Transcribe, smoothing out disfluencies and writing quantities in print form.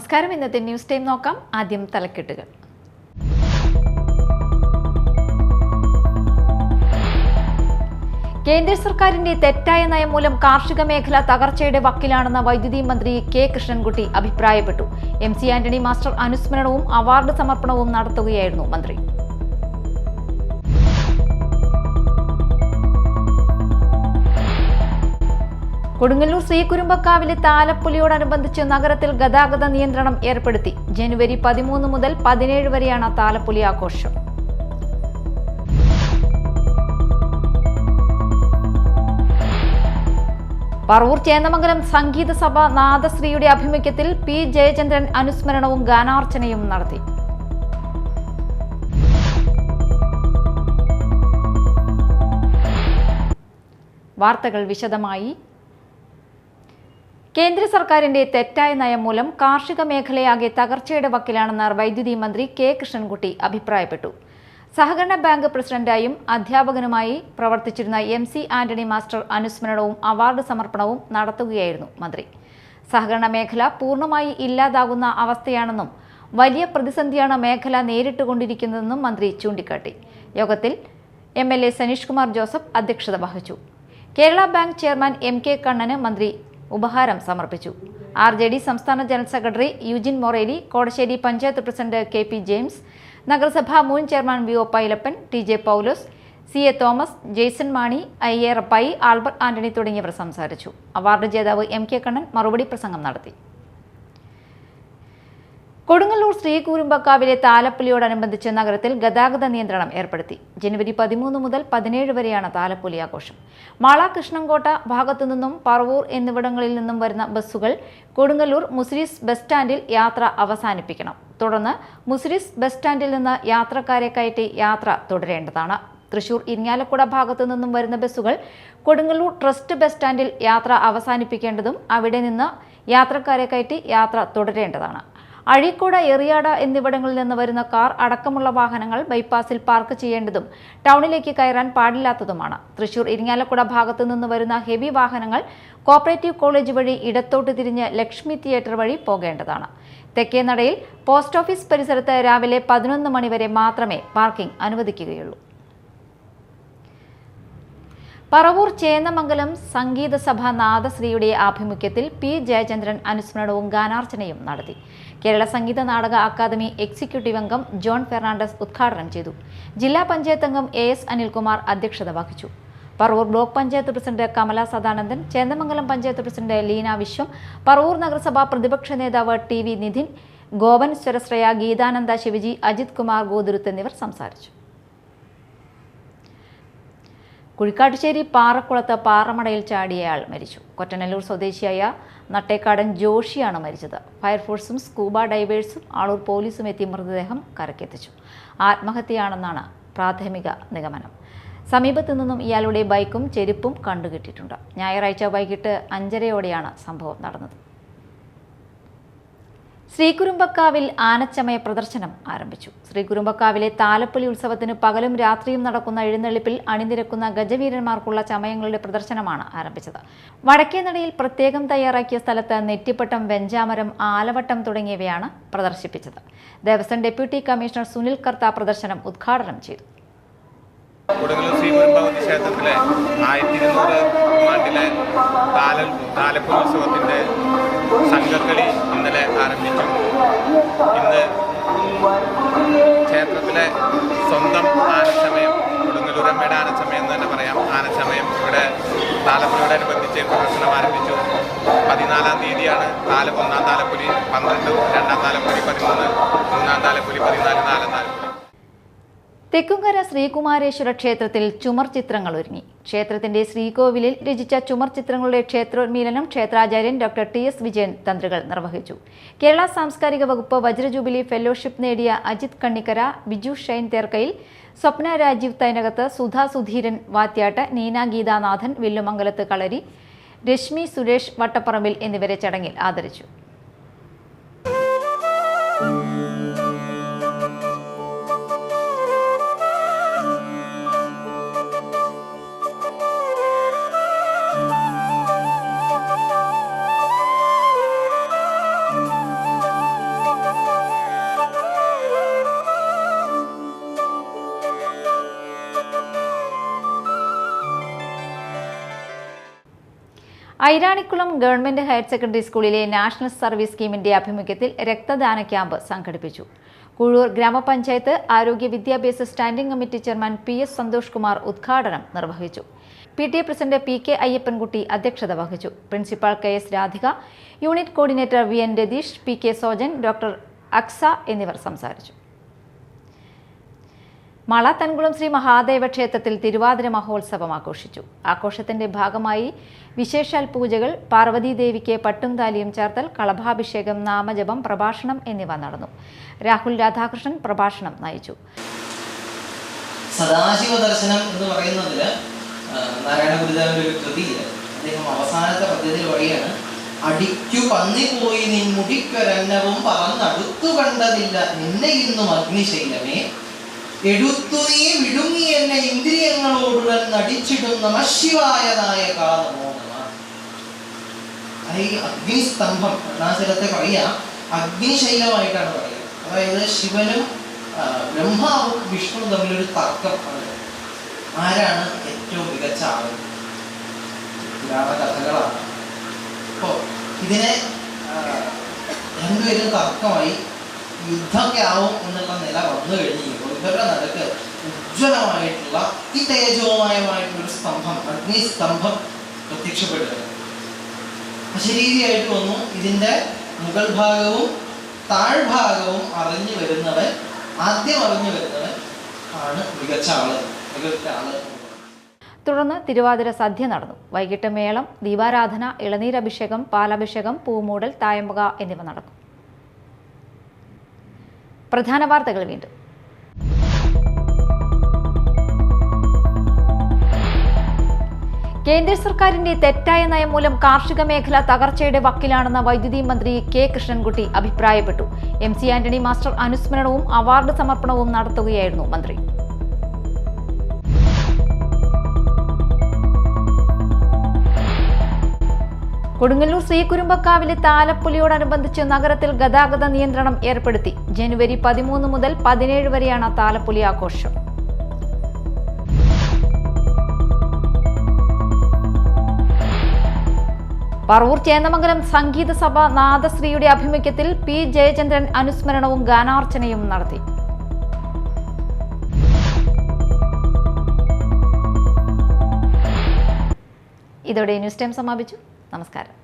നമസ്കാരം. ഇന്നത്തെ news time നോക്കാം. ആദ്യം തലക്കെട്ടുകൾ. കേന്ദ്ര സർക്കാരിന്റെ തെറ്റായ നയം മൂലം കാർഷിക മേഖല തകർച്ചയുടെ വക്കിലാണെന്ന് വൈദ്യുതി മന്ത്രി കെ കൃഷ്ണൻകുട്ടി അഭിപ്രായപ്പെട്ടു. MC ആന്റണി മാസ്റ്റർ അനുസ്മരണവും അവാർഡ് സമർപ്പണവും നടത്തുകയായിരുന്നു മന്ത്രി. കൊടുങ്ങല്ലൂർ ശ്രീകുരുമ്പക്കാവിലെ താലപ്പൊലിയോടനുബന്ധിച്ച് നഗരത്തിൽ ഗതാഗത നിയന്ത്രണം ഏർപ്പെടുത്തി. ജനുവരി 13 മുതൽ 17 വരെയാണ് താലപ്പൊലി ആഘോഷം. പറവൂർ ചേന്നമംഗലം സംഗീത സഭ നാദശ്രീയുടെ ആഭിമുഖ്യത്തിൽ P. ജയചന്ദ്രൻ അനുസ്മരണവും ഗാനാർച്ചനയും നടത്തി. വാർത്തകൾ വിശദമായി. കേന്ദ്ര സർക്കാരിന്റെ തെറ്റായ നയം മൂലം കാർഷിക മേഖലയാകെ തകർച്ചയുടെ വക്കിലാണെന്ന് വൈദ്യുതി മന്ത്രി കെ കൃഷ്ണൻകുട്ടി അഭിപ്രായപ്പെട്ടു. സഹകരണ ബാങ്ക് പ്രസിഡന്റായും അധ്യാപകനുമായി പ്രവർത്തിച്ചിരുന്ന MC ആന്റണി മാസ്റ്റർ അനുസ്മരണവും അവാർഡ് സമർപ്പണവും നടത്തുകയായിരുന്നു മന്ത്രി. സഹകരണ മേഖല പൂർണ്ണമായി ഇല്ലാതാകുന്ന അവസ്ഥയാണെന്നും വലിയ പ്രതിസന്ധിയാണ് മേഖല നേരിട്ടുകൊണ്ടിരിക്കുന്നതെന്നും മന്ത്രി ചൂണ്ടിക്കാട്ടി. യോഗത്തിൽ MLA സനീഷ് കുമാർ ജോസഫ് അധ്യക്ഷത വഹിച്ചു. കേരള ബാങ്ക് ചെയർമാൻ MK കണ്ണന് മന്ത്രി ഉപഹാരം സമർപ്പിച്ചു. RJD സംസ്ഥാന general secretary Eugene Moreli, Kodassery panchayat president KP James, നഗരസഭാ മുൻ chairman VO Pailappan, TJ Paulose, CA Thomas, Jaison Mani, IA Rappai, Albert Antony തുടങ്ങിയവർ സംസാരിച്ചു. അവാർഡ് ജേതാവ് MK കണ്ണൻ മറുപടി പ്രസംഗം നടത്തി. കൊടുങ്ങല്ലൂർ ശ്രീകുരുമ്പക്കാവിലെ താലപ്പൊലിയോടനുബന്ധിച്ച് നഗരത്തിൽ ഗതാഗത നിയന്ത്രണം ഏർപ്പെടുത്തി. ജനുവരി 13 മുതൽ 17 വരെയാണ് താലപ്പൊലി ആഘോഷം. മാള, കൃഷ്ണൻകോട്ട ഭാഗത്തു നിന്നും പറവൂർ എന്നിവിടങ്ങളിൽ നിന്നും വരുന്ന ബസ്സുകൾ കൊടുങ്ങല്ലൂർ മുസിരീസ് ബസ് സ്റ്റാൻഡിൽ യാത്ര അവസാനിപ്പിക്കണം. തുടർന്ന് മുസിരീസ് ബസ് സ്റ്റാൻഡിൽ നിന്ന് യാത്രക്കാരെ കയറ്റി യാത്ര തുടരേണ്ടതാണ്. തൃശൂർ, ഇരിങ്ങാലക്കുട ഭാഗത്തു നിന്നും വരുന്ന ബസ്സുകൾ കൊടുങ്ങല്ലൂർ ട്രസ്റ്റ് ബസ് സ്റ്റാൻഡിൽ യാത്ര അവസാനിപ്പിക്കേണ്ടതും അവിടെ നിന്ന് യാത്രക്കാരെ കയറ്റി യാത്ര തുടരേണ്ടതാണ്. അഴീക്കോട്, എറിയാട് എന്നിവിടങ്ങളിൽ നിന്ന് വരുന്ന കാർ അടക്കമുള്ള വാഹനങ്ങൾ ബൈപ്പാസിൽ പാർക്ക് ചെയ്യേണ്ടതും ടൗണിലേക്ക് കയറാൻ പാടില്ലാത്തതുമാണ്. തൃശൂർ, ഇരിങ്ങാലക്കുട ഭാഗത്തു നിന്ന് വരുന്ന ഹെവി വാഹനങ്ങൾ കോപ്പറേറ്റീവ് കോളേജ് വഴി ഇടത്തോട്ട് തിരിഞ്ഞ് ലക്ഷ്മി തിയേറ്റർ വഴി പോകേണ്ടതാണ്. തെക്കേനടയിൽ പോസ്റ്റ് ഓഫീസ് പരിസരത്ത് രാവിലെ 11 മണി വരെ മാത്രമേ പാർക്കിംഗ് അനുവദിക്കുകയുള്ളൂ. പറവൂർ ചേന്നമംഗലം സംഗീത സഭ നാദശ്രീയുടെ ആഭിമുഖ്യത്തിൽ P. ജയചന്ദ്രൻ അനുസ്മരണവും ഗാനാർച്ചനയും നടത്തി. കേരള സംഗീത നാടക അക്കാദമി എക്സിക്യൂട്ടീവ് അംഗം ജോൺ ഫെർണാണ്ടസ് ഉദ്ഘാടനം ചെയ്തു. ജില്ലാ പഞ്ചായത്ത് അംഗം AS അനിൽകുമാർ അധ്യക്ഷത വഹിച്ചു. Paravur block panchayat president Kamala Sadanandan, Chennamangalam panchayat president Leena Viswam, Paravur നഗരസഭാ പ്രതിപക്ഷ നേതാവ് TV നിധിൻ, ഗോവൻ സ്വരശ്രയ, ഗീതാനന്ദ ശിവജി, അജിത് കുമാർ ഗോതുരുത്ത് എന്നിവർ സംസാരിച്ചു. കുഴിക്കാട്ടുശ്ശേരി പാറക്കുളത്ത് പാറമടയിൽ ചാടിയയാൾ മരിച്ചു. കൊറ്റനല്ലൂർ സ്വദേശിയായ നട്ടേക്കാടൻ ജോഷിയാണ് മരിച്ചത്. ഫയർഫോഴ്സും സ്കൂബ ഡൈവേഴ്സും ആളൂർ പോലീസും എത്തി മൃതദേഹം കരക്കെത്തിച്ചു. ആത്മഹത്യയാണെന്നാണ് പ്രാഥമിക നിഗമനം. സമീപത്തു നിന്നും ഇയാളുടെ ബൈക്കും ചെരുപ്പും കണ്ടുകിട്ടിയിട്ടുണ്ട്. ഞായറാഴ്ച വൈകിട്ട് 5:30 സംഭവം നടന്നത്. ശ്രീകുരുമ്പക്കാവിൽ ആനച്ചമയ പ്രദർശനം ആരംഭിച്ചു. ശ്രീകുരുമ്പക്കാവിലെ താലപ്പൊലി ഉത്സവത്തിന് പകലും രാത്രിയും നടക്കുന്ന എഴുന്നള്ളിപ്പിൽ അണിനിരക്കുന്ന ഗജവീരന്മാർക്കുള്ള ചമയങ്ങളുടെ പ്രദർശനമാണ് ആരംഭിച്ചത്. വടക്കേനടയിൽ പ്രത്യേകം തയ്യാറാക്കിയ സ്ഥലത്ത് നെറ്റിപ്പട്ടം, വെഞ്ചാമരം, ആലവട്ടം തുടങ്ങിയവയാണ് പ്രദർശിപ്പിച്ചത്. ദേവസ്വം ഡെപ്യൂട്ടി കമ്മീഷണർ സുനിൽ കർത്ത പ്രദർശനം ഉദ്ഘാടനം ചെയ്തു. കൊടുങ്ങല്ലൂർ ശ്രീകുരുമ്പകവതി ക്ഷേത്രത്തിലെ 1200 ആണ്ടിലെ താലപ്പൊലി ഉത്സവത്തിൻ്റെ സംഘക്കളി ഇന്നലെ ആരംഭിച്ചു. ഇന്ന് ക്ഷേത്രത്തിലെ സ്വന്തം ആനച്ചമയം, കൊടുങ്ങല്ലൂരമ്മയുടെ ആനച്ചമയം എന്ന് തന്നെ പറയാം, ആനച്ചമയം ഇവിടെ താലപ്പൊലിയോടനുബന്ധിച്ച് പ്രദർശനം ആരംഭിച്ചു. 14-ാം തീയതിയാണ് ഒന്നാം താലപ്പൊലി, 12, രണ്ടാം താലപ്പൊലി 13, മൂന്നാം താലപ്പൊലി 14, നാലാം താലപ്പൊലി. തെക്കുംകര ശ്രീകുമാരേശ്വര ക്ഷേത്രത്തിൽ ചുമർ ചിത്രങ്ങൾ ഒരുങ്ങി. ക്ഷേത്രത്തിന്റെ ശ്രീകോവിലിൽ രചിച്ച ചുമർ ചിത്രങ്ങളുടെ ക്ഷേത്രോന്മീലനം ക്ഷേത്രാചാര്യൻ ഡോക്ടർ TS വിജയൻ തന്ത്രികൾ നിർവഹിച്ചു. കേരള സാംസ്കാരിക വകുപ്പ് വജ്രജൂബിലി ഫെലോഷിപ്പ് നേടിയ അജിത് കണ്ണിക്കര, ബിജു ഷൈൻ തേർക്കയിൽ, സ്വപ്ന രാജീവ് തൈനകത്ത്, സുധാ സുധീരൻ വാത്യാട്ട്, നീന ഗീതാനാഥൻ വില്ലുമംഗലത്ത് കളരി, രശ്മി സുരേഷ് വട്ടപ്പറമ്പിൽ എന്നിവരെ ചടങ്ങിൽ ആദരിച്ചു. ഐരാണിക്കുളം ഗവൺമെന്റ് ഹയർ സെക്കൻഡറി സ്കൂളിലെ നാഷണൽ സർവീസ് സ്കീമിന്റെ ആഭിമുഖ്യത്തിൽ രക്തദാന ക്യാമ്പ് സംഘടിപ്പിച്ചു. കുഴൂർ ഗ്രാമപഞ്ചായത്ത് ആരോഗ്യ വിദ്യാഭ്യാസ standing committee chairman PS Santhosh Kumar ഉദ്ഘാടനം നിർവഹിച്ചു. PTA പ്രസിഡന്റ് PK അയ്യപ്പൻകുട്ടി അധ്യക്ഷത വഹിച്ചു. Principal KS Radhika, unit coordinator VN Ratheesh, PK Sojan, doctor Aksa എന്നിവർ സംസാരിച്ചു. മാള തൻകുളം ശ്രീ മഹാദേവ ക്ഷേത്രത്തിൽ തിരുവാതിര മഹോത്സവം ആഘോഷിച്ചു. ആഘോഷത്തിന്റെ ഭാഗമായി വിശേഷാൽ പൂജകൾ, പാർവതീദേവിക്ക് പട്ടും താലിയും ചേർത്തൽ, കളഭാഭിഷേകം, നാമജപം, പ്രഭാഷണം എന്നിവ നടന്നു. രാഹുൽ രാധാകൃഷ്ണൻ പ്രഭാഷണം നയിച്ചു. സദാശിവ ദർശനം എന്ന് പറയുന്നതിൽ നാരായണ ഗുരുദേവന്റെ ഒരു കൃതിയില് അദ്ദേഹം അവസാനത്തെ പദ്യത്തിൽ വഴിയാണ് അടിക്കു പന്നി പോയി നിൻ മുടിക്കൊരന്നവും പറന്നടുത്തു കണ്ടതില്ല നിന്നെ ഇന്നും അഗ്നിശൈലമേ എടുത്തു നീ വിടുങ്ങി എന്നെ ഇന്ദ്രിയങ്ങളോടുടൻ നടിച്ചിടും നമശിവായതായ ഈ അഗ്നിസ്തംഭം കരുണാചലത്തെ പറയാ അഗ്നിശൈലമായിട്ടാണ് പറയുക. അതായത് ശിവനും ബ്രഹ്മാവും വിഷ്ണു തമ്മിലൊരു തർക്കം ആണ്. ആരാണ് ഏറ്റവും മികച്ച ആള്? പുരാണ കഥകളാണ്. അപ്പോ ഇതിനെ രണ്ടുപേരും തർക്കമായി യുദ്ധമൊക്കെ ആവും എന്നുള്ള നില വന്നു കഴിഞ്ഞപ്പോൾ ഇവരുടെ നടുക്ക് ഉജ്ജ്വലമായിട്ടുള്ള ഈ തേജോമയമായിട്ടുള്ളൊരു സ്തംഭം, അഗ്നിസ്തംഭം പ്രത്യക്ഷപ്പെടുകയാണ്. അശരീരിയായിട്ട് വന്നു. ഇതിൻ്റെ മുകൾ ഭാഗവും താഴ്ഭാഗവും ആദ്യം അറിഞ്ഞു വരുന്നവൻ ആണ് മികച്ച ആള്. തുടർന്ന് തിരുവാതിര സദ്യ നടന്നു. വൈകിട്ട് മേളം, ദീപാരാധന, ഇളനീരഭിഷേകം, പാലഭിഷേകം, പൂമൂടൽ, തായമ്പക എന്നിവ നടക്കും. പ്രധാന വാർത്തകൾ വീണ്ടും. കേന്ദ്ര സർക്കാരിന്റെ തെറ്റായ നയം മൂലം കാർഷിക മേഖല തകർച്ചയുടെ വക്കിലാണെന്ന് വൈദ്യുതി മന്ത്രി K കൃഷ്ണൻകുട്ടി അഭിപ്രായപ്പെട്ടു. MC ആന്റണി മാസ്റ്റർ അനുസ്മരണവും അവാർഡ് സമർപ്പണവും നടത്തുകയായിരുന്നു മന്ത്രി. കൊടുങ്ങല്ലൂർ ശ്രീകുരുമ്പക്കാവിലെ താലപ്പൊലിയോടനുബന്ധിച്ച് നഗരത്തിൽ ഗതാഗത നിയന്ത്രണം ഏർപ്പെടുത്തി. ജനുവരി 13 മുതൽ 17 വരെയാണ് താലപ്പൊലി ആഘോഷം. പറവൂർ ചേന്നമംഗലം സംഗീത സഭ നാദശ്രീയുടെ ആഭിമുഖ്യത്തിൽ P ജയചന്ദ്രൻ അനുസ്മരണവും ഗാനാർച്ചനയും നടത്തി. ഇതോടെ ന്യൂസ് ടൈം സമാപിച്ചു. നമസ്കാരം.